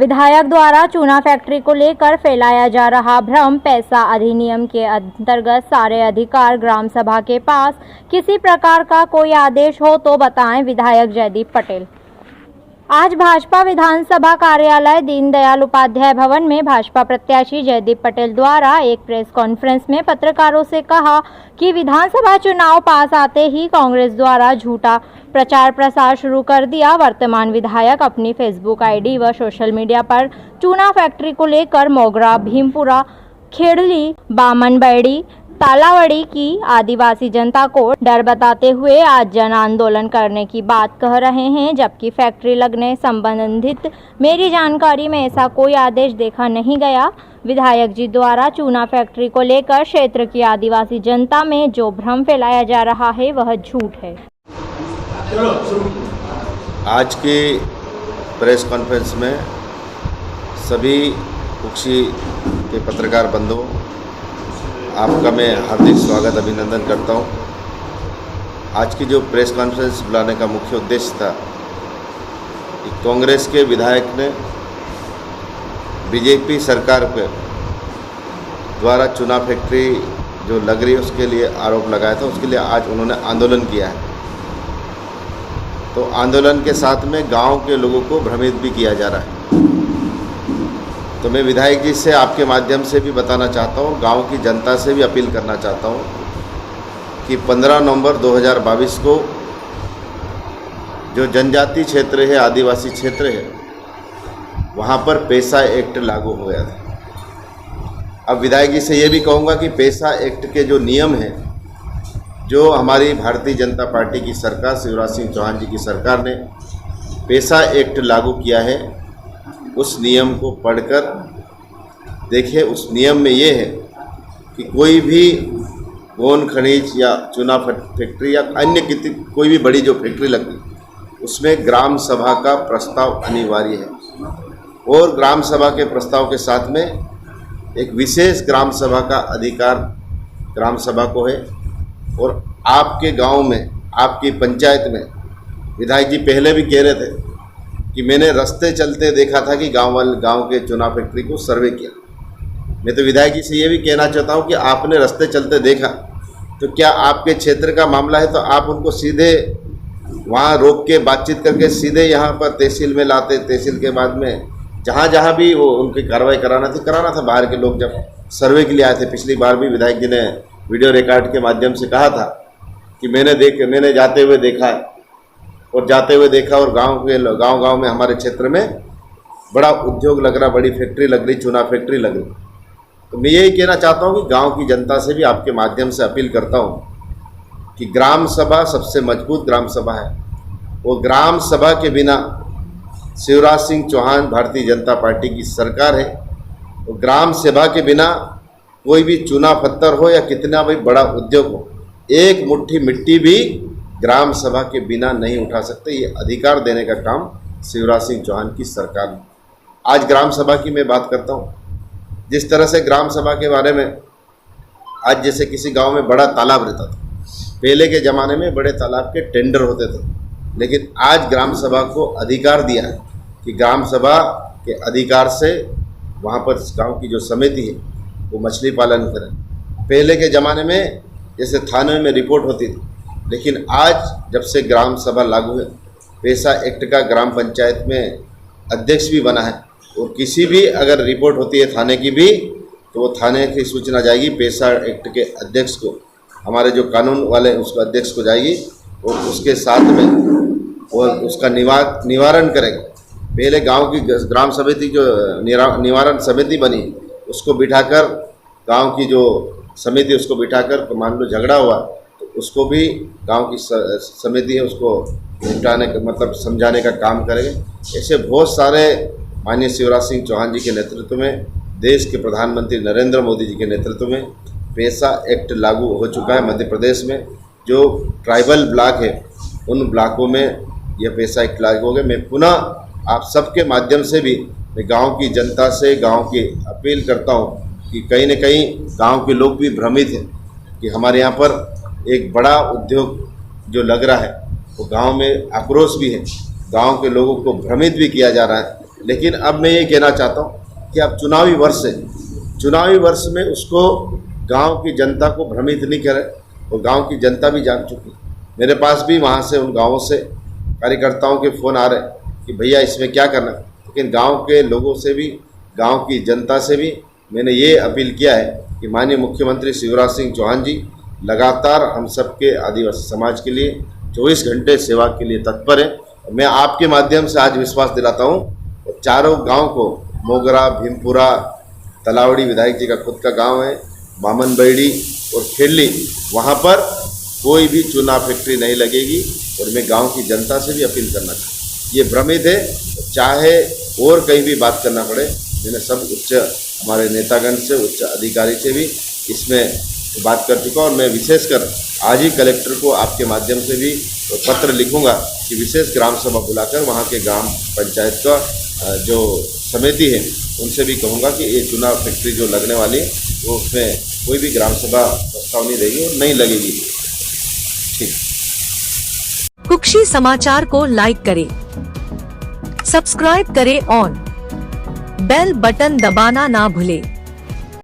विधायक द्वारा चूना फैक्ट्री को लेकर फैलाया जा रहा भ्रम। पैसा अधिनियम के अंतर्गत सारे अधिकार ग्राम सभा के पास। किसी प्रकार का कोई आदेश हो तो बताएं। विधायक जयदीप पटेल। आज भाजपा विधानसभा कार्यालय दीनदयाल उपाध्याय भवन में भाजपा प्रत्याशी जयदीप पटेल द्वारा एक प्रेस कॉन्फ्रेंस में पत्रकारों से कहा कि विधानसभा चुनाव पास आते ही कांग्रेस द्वारा झूठा प्रचार प्रसार शुरू कर दिया। वर्तमान विधायक अपनी फेसबुक आईडी व सोशल मीडिया पर चूना फैक्ट्री को लेकर मोगरा, भीमपुरा, खेड़ली, बामनबेड़ी, तालावड़ी की आदिवासी जनता को डर बताते हुए आज जन आंदोलन करने की बात कह रहे हैं, जबकि फैक्ट्री लगने संबंधित मेरी जानकारी में ऐसा कोई आदेश देखा नहीं गया। विधायक जी द्वारा चूना फैक्ट्री को लेकर क्षेत्र की आदिवासी जनता में जो भ्रम फैलाया जा रहा है वह झूठ है। आज की प्रेस कॉन्फ्रेंस में सभी कुक्षी के पत्रकार बंधुओं, आपका मैं हार्दिक स्वागत अभिनंदन करता हूं। आज की जो प्रेस कॉन्फ्रेंस बुलाने का मुख्य उद्देश्य था कि कांग्रेस के विधायक ने बीजेपी सरकार पे द्वारा चूना फैक्ट्री जो लग रही है उसके लिए आरोप लगाया था। उसके लिए आज उन्होंने आंदोलन किया है। तो आंदोलन के साथ में गांव के लोगों को भ्रमित भी किया जा रहा है। तो मैं विधायक जी से आपके माध्यम से भी बताना चाहता हूँ, गांव की जनता से भी अपील करना चाहता हूँ कि 15 नवंबर 2022 को जो जनजाति क्षेत्र है, आदिवासी क्षेत्र है, वहाँ पर पैसा एक्ट लागू हो गया था। अब विधायक जी से ये भी कहूँगा कि पैसा एक्ट के जो नियम हैं, जो हमारी भारतीय जनता पार्टी की सरकार, शिवराज सिंह चौहान जी की सरकार ने पैसा एक्ट लागू किया है, उस नियम को पढ़कर देखिए। उस नियम में ये है कि कोई भी गोन खनिज या चूना फैक्ट्री या अन्य कोई भी बड़ी जो फैक्ट्री लगती, उसमें ग्राम सभा का प्रस्ताव अनिवार्य है। और ग्राम सभा के प्रस्ताव के साथ में एक विशेष ग्राम सभा का अधिकार ग्राम सभा को है। और आपके गांव में, आपकी पंचायत में, विधायक जी पहले भी कह रहे थे कि मैंने रास्ते चलते देखा था कि गांव के चूना फैक्ट्री को सर्वे किया। मैं तो विधायक जी से ये भी कहना चाहता हूं कि आपने रास्ते चलते देखा तो क्या आपके क्षेत्र का मामला है तो आप उनको सीधे वहां रोक के बातचीत करके सीधे यहां पर तहसील में लाते। तहसील के बाद में जहां भी वो उनकी कार्रवाई कराना था। बाहर के लोग जब सर्वे के लिए आए थे, पिछली बार भी विधायक जी ने वीडियो रिकॉर्ड के माध्यम से कहा था कि मैंने जाते हुए देखा है और गांव में हमारे क्षेत्र में बड़ा उद्योग लग रहा, बड़ी फैक्ट्री लग रही, चूना फैक्ट्री लग रही। तो मैं यही कहना चाहता हूं कि गांव की जनता से भी आपके माध्यम से अपील करता हूं कि ग्राम सभा सबसे मजबूत ग्राम सभा है। वो ग्राम सभा के बिना शिवराज सिंह चौहान भारतीय जनता पार्टी की सरकार है। तो ग्राम सभा के बिना कोई भी चूना पत्थर हो या कितना भी बड़ा उद्योग हो, एक मुट्ठी मिट्टी भी ग्राम सभा के बिना नहीं उठा सकते। ये अधिकार देने का काम शिवराज सिंह चौहान की सरकार ने। आज ग्राम सभा की मैं बात करता हूँ। जिस तरह से ग्राम सभा के बारे में, आज जैसे किसी गांव में बड़ा तालाब रहता था, पहले के ज़माने में बड़े तालाब के टेंडर होते थे, लेकिन आज ग्राम सभा को अधिकार दिया है कि ग्राम सभा के अधिकार से वहाँ पर गाँव की जो समिति है वो मछली पालन करें। पहले के ज़माने में जैसे थाने में रिपोर्ट होती थी, लेकिन आज जब से ग्राम सभा लागू है, पैसा एक्ट का ग्राम पंचायत में अध्यक्ष भी बना है। और किसी भी अगर रिपोर्ट होती है थाने की भी, तो वो थाने की सूचना जाएगी पैसा एक्ट के अध्यक्ष को, हमारे जो कानून वाले उसको अध्यक्ष को जाएगी और उसके साथ में वो उसका निवारण करेगा। पहले गांव की ग्राम समिति जो निवारण समिति बनी, उसको बिठाकर गांव की जो समिति उसको बिठाकर, मान लो झगड़ा हुआ तो उसको भी गांव की समिति है उसको निपटाने का मतलब समझाने का काम करेंगे। ऐसे बहुत सारे माननीय शिवराज सिंह चौहान जी के नेतृत्व में, देश के प्रधानमंत्री नरेंद्र मोदी जी के नेतृत्व में पैसा एक्ट लागू हो चुका है। मध्य प्रदेश में जो ट्राइबल ब्लॉक है उन ब्लॉकों में यह पैसा एक्ट लागू हो गया। मैं पुनः आप सबके माध्यम से भी मैं गाँव की जनता से, गाँव की अपील करता हूँ कि कहीं न कहीं गांव के लोग भी भ्रमित हैं कि हमारे यहाँ पर एक बड़ा उद्योग जो लग रहा है, वो गांव में आक्रोश भी है। गांव के लोगों को भ्रमित भी किया जा रहा है लेकिन अब मैं ये कहना चाहता हूँ कि अब चुनावी वर्ष है, चुनावी वर्ष में उसको गांव की जनता को भ्रमित नहीं करें, और गांव की जनता भी जान चुकी। मेरे पास भी वहाँ से उन गांवों से कार्यकर्ताओं के फ़ोन आ रहे हैं कि भैया इसमें क्या करना, लेकिन गांव के लोगों से भी, गांव की जनता से भी मैंने ये अपील किया है कि माननीय मुख्यमंत्री शिवराज सिंह चौहान जी लगातार हम सबके आदिवासी समाज के लिए 24 घंटे सेवा के लिए तत्पर है। मैं आपके माध्यम से आज विश्वास दिलाता हूँ, चारों गांव को, मोगरा, भीमपुरा, तलावड़ी विधायक जी का खुद का गांव है, बामनबेड़ी और खेली, वहाँ पर कोई भी चूना फैक्ट्री नहीं लगेगी। और मैं गांव की जनता से भी अपील करना चाहूँ, ये भ्रमित है, चाहे और कहीं भी बात करना पड़े, मैंने सब उच्च हमारे नेतागण से, उच्च अधिकारी से भी इसमें बात कर चुका। और मैं विशेषकर आज ही कलेक्टर को आपके माध्यम से भी पत्र लिखूंगा कि विशेष ग्राम सभा बुलाकर वहाँ के ग्राम पंचायत का जो समिति है उनसे भी कहूँगा कि ये चूना फैक्ट्री जो लगने वाली है वो उसमें कोई भी ग्राम सभा प्रस्ताव नहीं रहेगी और नहीं लगेगी। ठीक। कुक्षी समाचार को लाइक करें, सब्सक्राइब करें और बेल बटन दबाना ना भूलें।